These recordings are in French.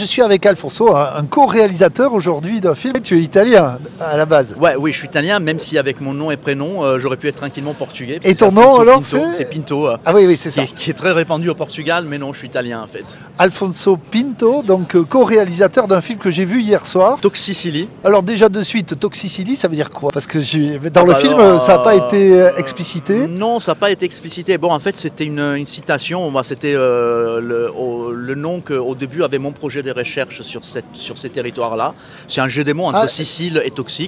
Je suis avec Alfonso, un co-réalisateur aujourd'hui d'un film. Tu es italien à la base. Ouais, oui, je suis italien, même si avec mon nom et prénom, j'aurais pu être tranquillement portugais. Et ton nom alors c'est Pinto. Ah oui, c'est ça. Qui est très répandu au Portugal, mais non, je suis italien en fait. Alfonso Pinto, donc co-réalisateur d'un film que j'ai vu hier soir. Toxicity. Alors déjà de suite, Toxicity, ça veut dire quoi? Parce que dans le film, ça n'a pas été explicité. Non, ça n'a pas été explicité. Bon, en fait, c'était une citation. C'était le nom qu'au début avait mon projet de recherche sur ces territoires-là. C'est un jeu des mots entre Sicile et Toxique.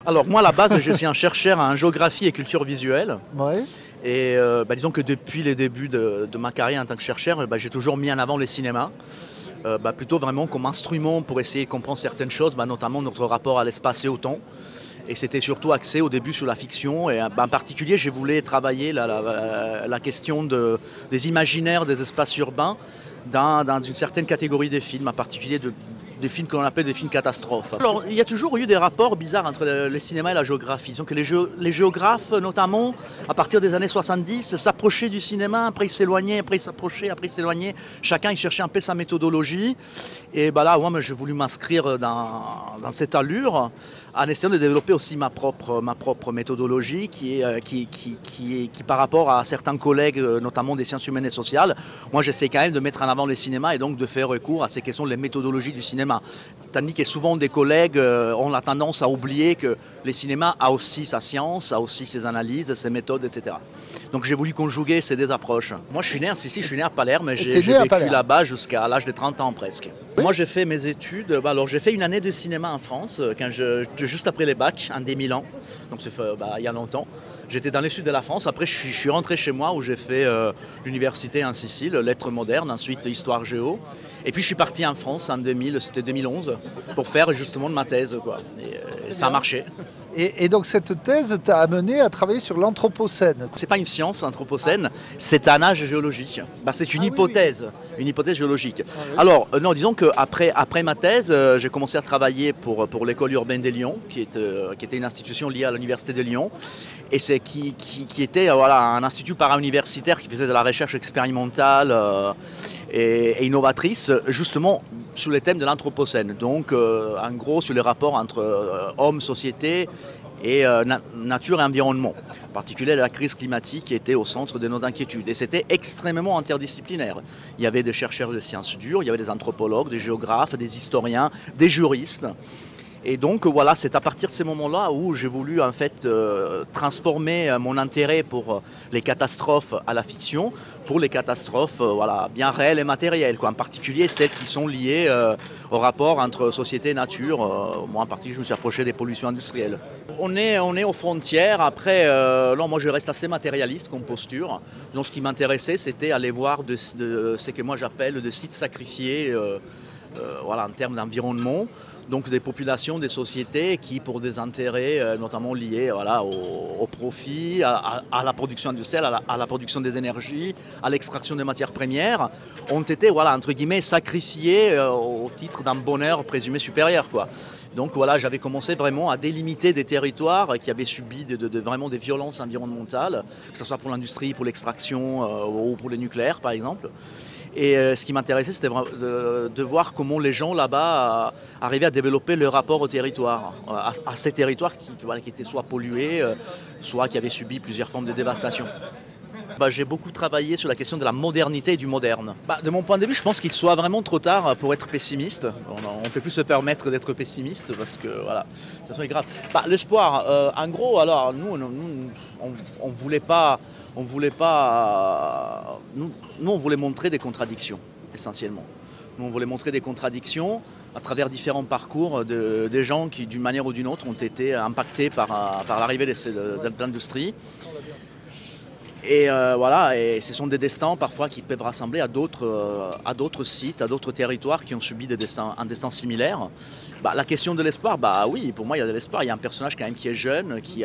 Alors moi à la base je suis un chercheur en géographie et culture visuelle. Ouais. Et disons que depuis les débuts de ma carrière en tant que chercheur, j'ai toujours mis en avant les cinémas. Plutôt vraiment comme instrument pour essayer de comprendre certaines choses, notamment notre rapport à l'espace et au temps. Et c'était surtout axé au début sur la fiction. Et en particulier, je voulais travailler la question des imaginaires des espaces urbains dans une certaine catégorie des films, en particulier des films qu'on appelle des films catastrophes. Alors, il y a toujours eu des rapports bizarres entre le cinéma et la géographie. Disons que les géographes, notamment, à partir des années 70, s'approchaient du cinéma, après ils s'éloignaient, après ils s'approchaient, après ils s'éloignaient. Chacun, il cherchait un peu sa méthodologie. Et là, moi, j'ai voulu m'inscrire dans cette allure, en essayant de développer aussi ma propre méthodologie qui, par rapport à certains collègues, notamment des sciences humaines et sociales, moi j'essaie quand même de mettre en avant les cinémas et donc de faire recours à ces questions de méthodologie du cinéma. Tandis que souvent des collègues ont la tendance à oublier que les cinémas a aussi sa science, a aussi ses analyses, ses méthodes, etc. Donc j'ai voulu conjuguer ces deux approches. Moi je suis né en Sicile, je suis né à Palerme, j'ai vécu là-bas jusqu'à l'âge de 30 ans presque. Oui. Moi j'ai fait mes études, alors j'ai fait une année de cinéma en France, juste après les bacs, en 2000 ans, donc c'est il y a longtemps. J'étais dans le sud de la France, après je suis rentré chez moi où j'ai fait l'université en Sicile, lettres modernes, ensuite histoire géo. Et puis je suis parti en France en 2011, pour faire justement de ma thèse, quoi. Et ça a marché. Et donc cette thèse t'a amené à travailler sur l'anthropocène. C'est pas une science, l'anthropocène, c'est un âge géologique. c'est une hypothèse, une hypothèse géologique. Ah, oui. Alors, non, disons qu'après ma thèse, j'ai commencé à travailler pour l'école urbaine de Lyon, qui était une institution liée à l'université de Lyon, et qui était un institut para-universitaire qui faisait de la recherche expérimentale et innovatrice, justement sur les thèmes de l'anthropocène. Donc, en gros, sur les rapports entre homme, société et nature et environnement. En particulier, la crise climatique qui était au centre de nos inquiétudes. Et c'était extrêmement interdisciplinaire. Il y avait des chercheurs de sciences dures, il y avait des anthropologues, des géographes, des historiens, des juristes. Et donc c'est à partir de ces moments-là où j'ai voulu en fait transformer mon intérêt pour les catastrophes à la fiction, pour les catastrophes bien réelles et matérielles, en particulier celles qui sont liées au rapport entre société et nature. Moi en particulier je me suis approché des pollutions industrielles. On est aux frontières, après moi je reste assez matérialiste comme posture. Donc ce qui m'intéressait c'était aller voir ce que moi j'appelle des sites sacrifiés en termes d'environnement. Donc des populations, des sociétés qui, pour des intérêts notamment liés au profit, à la production industrielle, à la production des énergies, à l'extraction des matières premières, ont été entre guillemets sacrifiées au titre d'un bonheur présumé supérieur, quoi. Donc j'avais commencé vraiment à délimiter des territoires qui avaient subi vraiment des violences environnementales, que ce soit pour l'industrie, pour l'extraction ou pour le nucléaire par exemple. Et ce qui m'intéressait, c'était de voir comment les gens là-bas arrivaient à développer leur rapport au territoire, à ces territoires qui étaient soit pollués, soit qui avaient subi plusieurs formes de dévastation. J'ai beaucoup travaillé sur la question de la modernité et du moderne. De mon point de vue, je pense qu'il soit vraiment trop tard pour être pessimiste. On ne peut plus se permettre d'être pessimiste parce que ça serait grave. L'espoir, en gros, alors nous on voulait pas. On voulait montrer des contradictions, essentiellement. Nous, on voulait montrer des contradictions à travers différents parcours des gens qui, d'une manière ou d'une autre, ont été impactés par l'arrivée de l'industrie. Et voilà, et ce sont des destins parfois qui peuvent rassembler à d'autres sites, à d'autres territoires qui ont subi un destin similaire. Bah, la question de l'espoir, bah oui, pour moi il y a de l'espoir. Il y a un personnage quand même qui est jeune, qui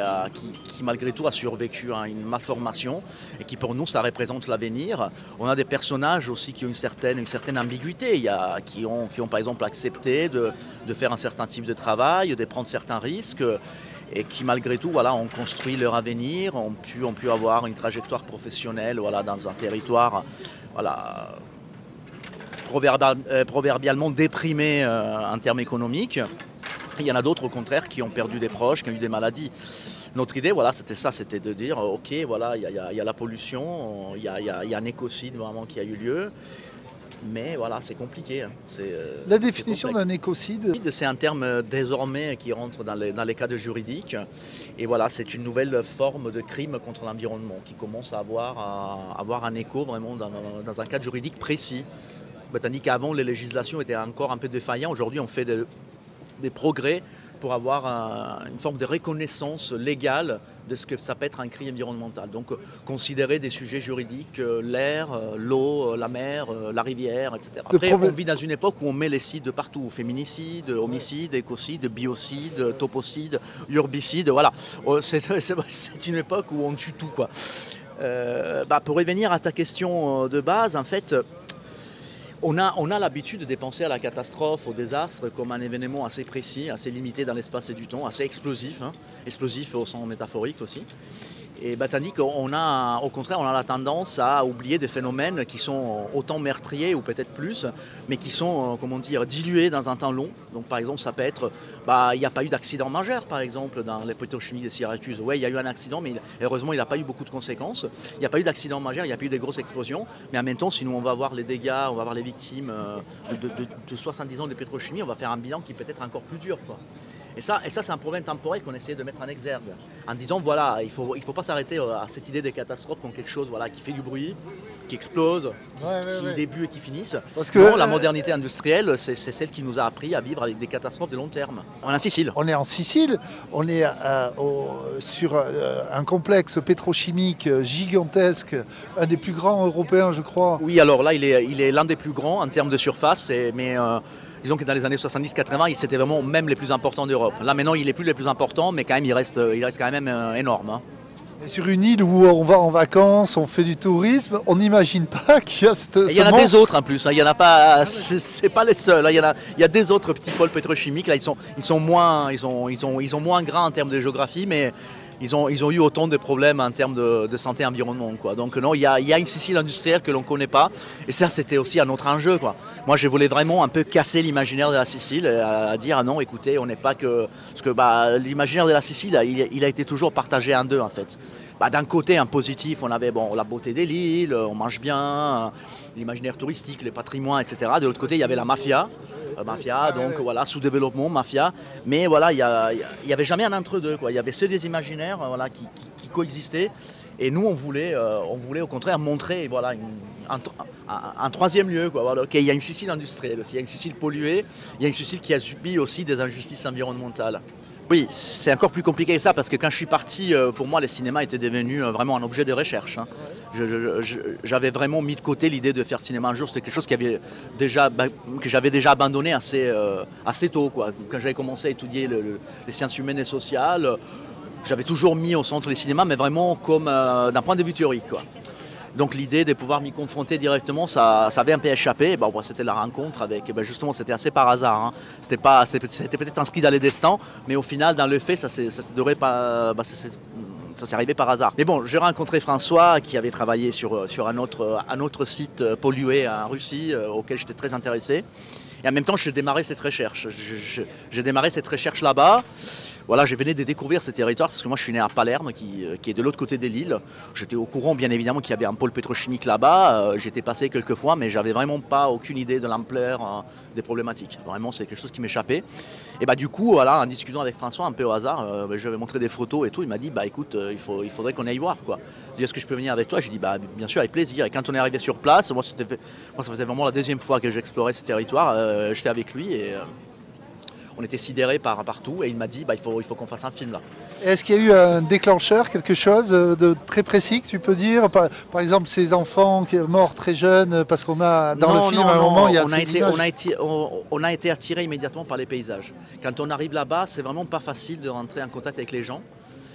malgré tout a survécu à une malformation et qui pour nous ça représente l'avenir. On a des personnages aussi qui ont une certaine ambiguïté, qui ont par exemple accepté de faire un certain type de travail, de prendre certains risques, et qui malgré tout voilà, ont construit leur avenir, ont pu avoir une trajectoire professionnelle voilà, dans un territoire voilà, proverbialement déprimé en termes économiques. Il y en a d'autres au contraire qui ont perdu des proches, qui ont eu des maladies. Notre idée, voilà, c'était ça, c'était de dire, ok, voilà, il y a la pollution, il y a un écocide vraiment qui a eu lieu. Mais voilà, c'est compliqué. La définition d'un écocide, c'est un terme désormais qui rentre dans les cadres juridiques. Et voilà, c'est une nouvelle forme de crime contre l'environnement qui commence à avoir un écho vraiment dans un cadre juridique précis. Tandis qu'avant, les législations étaient encore un peu défaillantes. Aujourd'hui, on fait des progrès pour avoir une forme de reconnaissance légale de ce que ça peut être un crime environnemental. Donc considérer des sujets juridiques, l'air, l'eau, la mer, la rivière, etc. Après, on vit dans une époque où on met les cides partout, féminicide, homicide, écocide, biocide, topocide, urbicide, voilà. C'est une époque où on tue tout, quoi. Pour revenir à ta question de base, en fait, on a l'habitude de penser à la catastrophe, au désastre, comme un événement assez précis, assez limité dans l'espace et du temps, assez explosif, explosif au sens métaphorique aussi. Et tandis qu'au contraire, on a la tendance à oublier des phénomènes qui sont autant meurtriers ou peut-être plus, mais qui sont, dilués dans un temps long. Donc par exemple, ça peut être, il n'y a pas eu d'accident majeur, par exemple, dans les pétrochimiques de Syracuse. Oui, il y a eu un accident, mais heureusement, il n'a pas eu beaucoup de conséquences. Il n'y a pas eu d'accident majeur, il n'y a pas eu de grosses explosions. Mais en même temps, si nous, on va voir les dégâts, on va voir les victimes de 70 ans de pétrochimie, on va faire un bilan qui peut être encore plus dur, quoi. Et ça c'est un problème temporel qu'on essayait de mettre en exergue, en disant voilà, il faut pas s'arrêter à cette idée des catastrophes comme quelque chose voilà, qui fait du bruit, qui explose, qui débute et qui finisse. Parce que la modernité industrielle, c'est celle qui nous a appris à vivre avec des catastrophes de long terme. On est en Sicile. On est en Sicile, on est sur un complexe pétrochimique gigantesque, un des plus grands européens, je crois. Oui, alors là, il est l'un des plus grands en termes de surface, mais disons que dans les années 70-80, c'était vraiment même les plus importants d'Europe. Là maintenant, il n'est plus les plus importants, mais quand même, il reste quand même énorme. Hein. Et sur une île où on va en vacances, on fait du tourisme, on n'imagine pas qu'il y a il y en a des autres en plus, hein. Il y en a pas, c'est pas les seuls. Hein. Il y a des autres petits pôles pétrochimiques. Là, ils sont moins grands en termes de géographie, mais ils ont eu autant de problèmes en termes de santé et environnement, quoi. Donc non, il y a une Sicile industrielle que l'on ne connaît pas. Et ça, c'était aussi un autre enjeu, quoi. Moi, je voulais vraiment un peu casser l'imaginaire de la Sicile, à dire non, écoutez, on n'est pas que... Parce que l'imaginaire de la Sicile, il a été toujours partagé en deux, en fait. D'un côté, un positif, on avait la beauté de l'île, on mange bien, l'imaginaire touristique, les patrimoines, etc. De l'autre côté, il y avait la mafia. Donc voilà, sous-développement, mafia. Mais voilà, il n'y avait jamais un entre-deux, quoi. Il y avait ceux des imaginaires voilà, qui coexistaient. Et nous, on voulait au contraire montrer voilà, un troisième lieu. Quoi. Voilà, il y a une Sicile industrielle aussi, il y a une Sicile polluée, il y a une Sicile qui a subi aussi des injustices environnementales. Oui, c'est encore plus compliqué que ça parce que quand je suis parti, pour moi, les cinémas étaient devenus vraiment un objet de recherche. Hein. J'avais vraiment mis de côté l'idée de faire cinéma un jour. C'était quelque chose que j'avais déjà abandonné assez tôt. Quoi. Quand j'avais commencé à étudier les sciences humaines et sociales, j'avais toujours mis au centre les cinémas, mais vraiment comme d'un point de vue théorique. Quoi. Donc l'idée de pouvoir m'y confronter directement, ça avait un peu échappé. C'était la rencontre avec, justement, c'était assez par hasard. Hein. C'était peut-être inscrit dans les destins, mais au final, dans le fait, ça s'est arrivé par hasard. Mais bon, j'ai rencontré François qui avait travaillé sur un autre site pollué en Russie, auquel j'étais très intéressé. Et en même temps, j'ai démarré cette recherche. J'ai démarré cette recherche là-bas. Voilà, je venais de découvrir ce territoire parce que moi je suis né à Palerme qui est de l'autre côté de l'île. J'étais au courant bien évidemment qu'il y avait un pôle pétrochimique là-bas. J'étais passé quelques fois mais j'avais vraiment pas aucune idée de l'ampleur des problématiques. Vraiment c'est quelque chose qui m'échappait. Et du coup voilà, en discutant avec François un peu au hasard, je lui avais montré des photos et tout. Il m'a dit écoute, il faudrait qu'on aille voir quoi. Je lui ai dit est-ce que je peux venir avec toi? J'ai dit bien sûr avec plaisir. Et quand on est arrivé sur place, moi ça faisait vraiment la deuxième fois que j'explorais ce territoire. J'étais avec lui et on était sidérés par tout et il m'a dit il faut qu'on fasse un film là. Est-ce qu'il y a eu un déclencheur, quelque chose de très précis que tu peux dire, par exemple ces enfants qui sont morts très jeunes, parce qu'on a dans le film à un moment il y a on a été attirés immédiatement par les paysages. Quand on arrive là-bas, c'est vraiment pas facile de rentrer en contact avec les gens.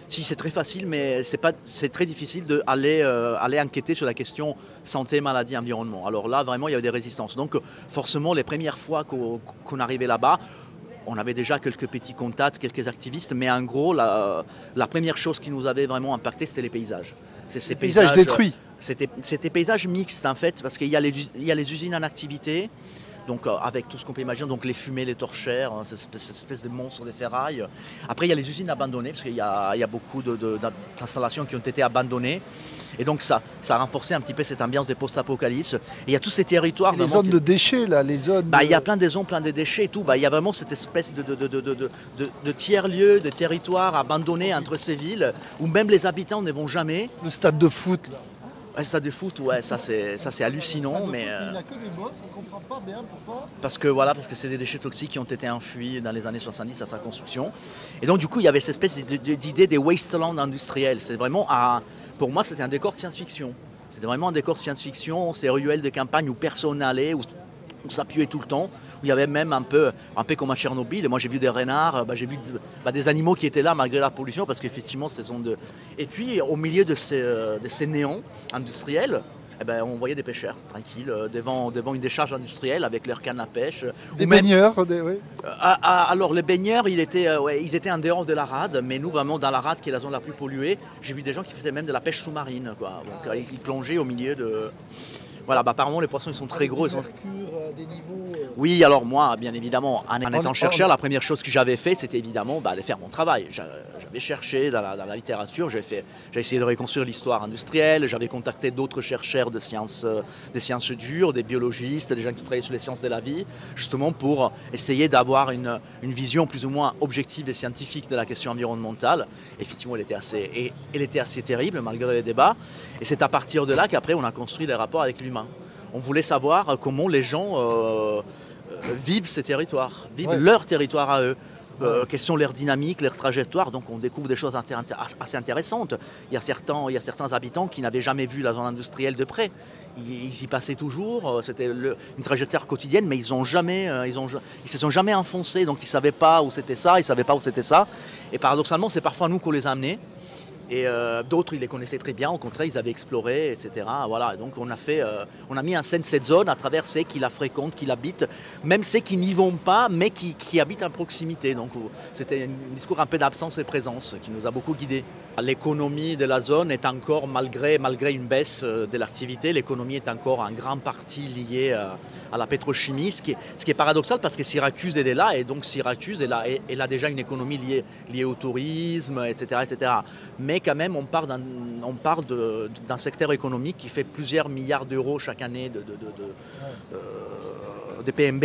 Si c'est très facile, mais c'est très difficile d'aller aller enquêter sur la question santé, maladie, environnement. Alors là, vraiment, il y avait des résistances. Donc forcément, les premières fois qu'on arrivait là-bas, on avait déjà quelques petits contacts, quelques activistes, mais en gros, la première chose qui nous avait vraiment impacté, c'était les paysages. Ces paysages détruits. C'était paysages mixtes en fait, parce qu'il y a les usines en activité. Donc avec tout ce qu'on peut imaginer, donc les fumées, les torchères, cette espèce de monstre de ferraille. Après il y a les usines abandonnées, parce qu'il y a beaucoup d'installations qui ont été abandonnées. Et donc ça a renforcé un petit peu cette ambiance des post-apocalypse. Et il y a tous ces territoires... Les zones de déchets là, les zones... Il y a plein de zones, plein de déchets et tout. Il y a vraiment cette espèce de tiers-lieux, de territoires abandonnés entre ces villes, où même les habitants ne vont jamais. Le stade de foot là. Le stade de foot, ouais, ça c'est hallucinant, mais il n'y a que des bosses, on ne comprend pas bien pourquoi. Parce que c'est des déchets toxiques qui ont été enfouis dans les années 70 à sa construction. Et donc du coup, il y avait cette espèce d'idée des wastelands industriels. C'est vraiment, pour moi, c'était un décor de science-fiction. C'était vraiment un décor de science-fiction, ces ruelles de campagne où personne n'allait, où ça puait tout le temps, où il y avait même un peu comme à Tchernobyl. Et moi j'ai vu des renards, j'ai vu des animaux qui étaient là malgré la pollution, parce qu'effectivement ce sont de... Et puis au milieu de ces néons industriels, on voyait des pêcheurs tranquilles devant une décharge industrielle avec leurs cannes à pêche. Des baigneurs, oui. Alors les baigneurs, ils étaient en dehors de la rade, mais nous vraiment dans la rade qui est la zone la plus polluée, j'ai vu des gens qui faisaient même de la pêche sous-marine, quoi. Donc ils plongeaient au milieu de... Voilà, apparemment les poissons ils sont très gros. Des niveaux... Oui, alors moi, bien évidemment, en étant chercheur, la première chose que j'avais fait, c'était évidemment de faire mon travail. J'avais cherché dans la littérature, j'ai essayé de reconstruire l'histoire industrielle, j'avais contacté d'autres chercheurs des sciences dures, des biologistes, des gens qui travaillaient sur les sciences de la vie, justement pour essayer d'avoir une vision plus ou moins objective et scientifique de la question environnementale. Effectivement, elle était assez terrible malgré les débats. Et c'est à partir de là qu'après on a construit les rapports avec l'humain. On voulait savoir comment les gens vivent ces territoires, vivent leur territoire à eux. Quelles sont leurs dynamiques, leurs trajectoires. Donc on découvre des choses assez intéressantes. Il y a certains habitants qui n'avaient jamais vu la zone industrielle de près. Ils y passaient toujours, c'était une trajectoire quotidienne, mais ils se sont jamais enfoncés, donc ils ne savaient pas où c'était ça, ils ne savaient pas où c'était ça. Et paradoxalement, c'est parfois nous qu'on les a amenés. Et d'autres, ils les connaissaient très bien, au contraire, ils avaient exploré, etc. Voilà, donc on a mis en scène cette zone à travers ceux qui la fréquentent, qui l'habitent, même ceux qui n'y vont pas, mais qui habitent à proximité. Donc c'était un discours un peu d'absence et présence qui nous a beaucoup guidés. L'économie de la zone est encore, malgré une baisse de l'activité, l'économie est encore en grande partie liée à la pétrochimie, ce qui est paradoxal parce que Syracuse, elle est là, et donc Syracuse, elle a déjà une économie liée au tourisme, etc., etc. Mais quand même, on parle d'un secteur économique qui fait plusieurs milliards d'euros chaque année de PMB,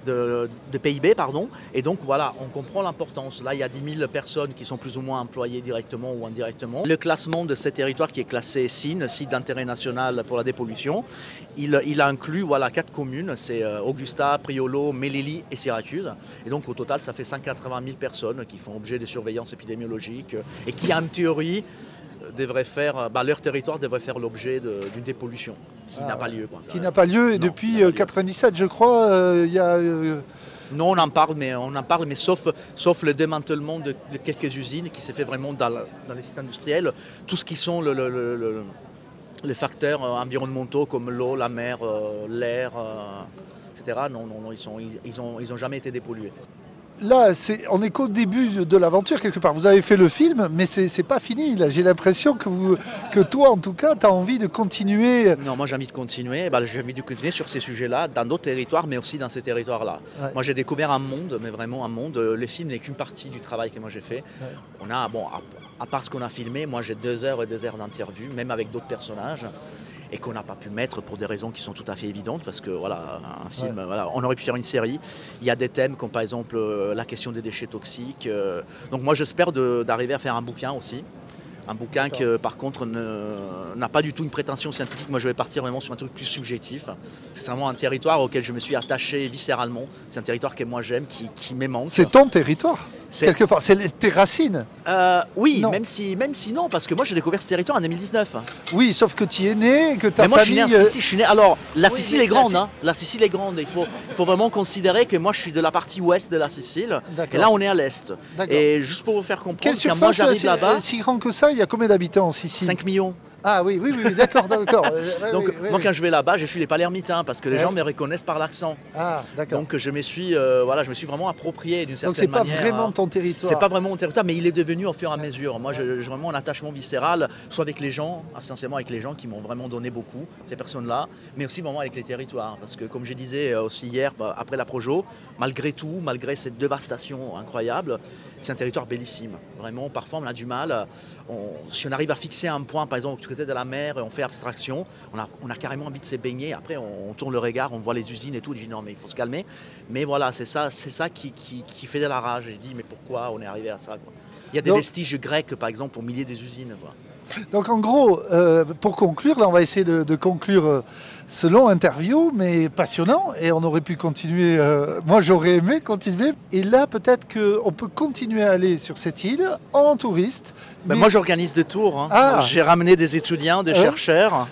de PIB, pardon. Et donc voilà, on comprend l'importance. Là, il y a 10 000 personnes qui sont plus ou moins employées directement ou indirectement. Le classement de ces territoires qui est classé SIN, site d'intérêt national pour la dépollution, il inclut 4 communes, c'est Augusta, Priolo, Melilli et Syracuse. Et donc au total, ça fait 180 000 personnes qui font objet de surveillance épidémiologique et qui, en théorie, leur territoire devrait faire l'objet d'une dépollution qui n'a pas lieu. Qui n'a pas lieu, et depuis 1997, je crois, il y a... Non, on en parle, mais sauf le démantèlement de quelques usines qui s'est fait vraiment dans les sites industriels. Tout ce qui sont les facteurs environnementaux comme l'eau, la mer, l'air, etc., non, ils ont jamais été dépollués. Là, on est qu'au début de l'aventure quelque part. Vous avez fait le film, mais c'est pas fini. Là, j'ai l'impression que toi, en tout cas, tu as envie de continuer. Non, moi j'ai envie de continuer. J'ai envie de continuer sur ces sujets-là, dans d'autres territoires, mais aussi dans ces territoires-là. Ouais. Moi, j'ai découvert un monde, mais vraiment un monde. Le film n'est qu'une partie du travail que moi j'ai fait. Ouais. On a, à part ce qu'on a filmé, moi j'ai 2 heures et 2 heures d'interview, même avec d'autres personnages, et qu'on n'a pas pu mettre pour des raisons qui sont tout à fait évidentes, parce que un film, on aurait pu faire une série. Il y a des thèmes comme par exemple la question des déchets toxiques. Donc moi j'espère d'arriver à faire un bouquin aussi. Un bouquin qui, par contre, n'a pas du tout une prétention scientifique. Moi, je vais partir vraiment sur un truc plus subjectif. C'est vraiment un territoire auquel je me suis attaché viscéralement. C'est un territoire que moi j'aime, qui m'émanque. C'est ton territoire, quelque part. C'est tes racines. Oui, même si non, parce que moi j'ai découvert ce territoire en 2019. Oui, sauf que tu y es né, que ta famille... Moi je suis né en Sicile. Alors, la Sicile est grande. La Sicile est grande. Il faut vraiment considérer que moi je suis de la partie ouest de la Sicile. Et là on est à l'est. Et juste pour vous faire comprendre, quelle surface, moi j'arrive là-bas... Si grand que ça, il y a combien d'habitants en Sicile? 5 millions. Ah oui, d'accord. Donc moi quand je vais là-bas, je suis les Palermitains parce que les gens me reconnaissent par l'accent. Ah, d'accord. Donc je me suis vraiment approprié d'une certaine manière. Donc c'est pas vraiment ton territoire. C'est pas vraiment mon territoire, mais il est devenu au fur et à mesure. Moi j'ai vraiment un attachement viscéral, soit avec les gens, essentiellement avec les gens qui m'ont vraiment donné beaucoup, ces personnes-là, mais aussi vraiment avec les territoires. Parce que comme je disais aussi hier, après la Projo, malgré tout, malgré cette dévastation incroyable, c'est un territoire bellissime. Vraiment, parfois on a du mal. Si on arrive à fixer un point, par exemple, du côté de la mer, on fait abstraction, on a carrément envie de se baigner. Après, on tourne le regard, on voit les usines et tout. On dit non, mais il faut se calmer. Mais voilà, c'est ça qui fait de la rage. Et je dis, mais pourquoi on est arrivé à ça, quoi. Il y a des vestiges grecs, par exemple, au milieu des usines, quoi. Donc en gros, pour conclure, là on va essayer de conclure ce long interview, mais passionnant, et on aurait pu continuer, moi j'aurais aimé continuer, et là peut-être qu'on peut continuer à aller sur cette île en touriste. Mais moi j'organise des tours, hein. Ah. J'ai ramené des étudiants, des chercheurs,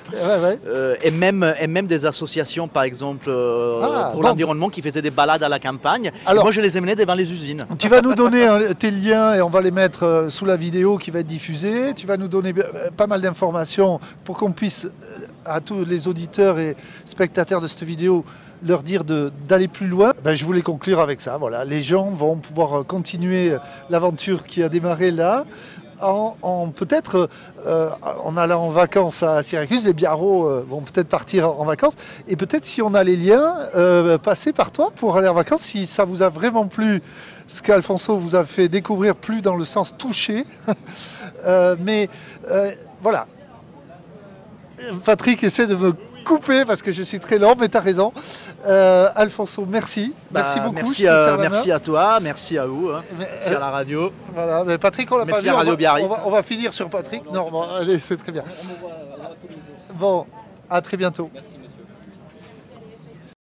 et même des associations par exemple pour l'environnement qui faisaient des balades à la campagne. Alors, moi je les ai menés devant les usines. Tu vas nous donner tes liens et on va les mettre sous la vidéo qui va être diffusée. Tu vas nous donner pas mal d'informations pour qu'on puisse, à tous les auditeurs et spectateurs de cette vidéo, leur dire d'aller plus loin. Je voulais conclure avec ça. Voilà, les gens vont pouvoir continuer l'aventure qui a démarré là. Peut-être en allant en vacances à Syracuse, les Biarros vont peut-être partir en vacances. Et peut-être si on a les liens, passer par toi pour aller en vacances, si ça vous a vraiment plu, ce qu'Alfonso vous a fait découvrir, plus dans le sens touché. Voilà. Patrick essaie de me couper parce que je suis très lent, mais tu as raison. Alfonso, merci. Merci beaucoup. Merci à toi, merci à vous, merci à la radio. Voilà, mais Patrick, on l'a pas vu. On va finir sur Patrick. Non, bon, allez, c'est très bien. Bon, à très bientôt. Merci.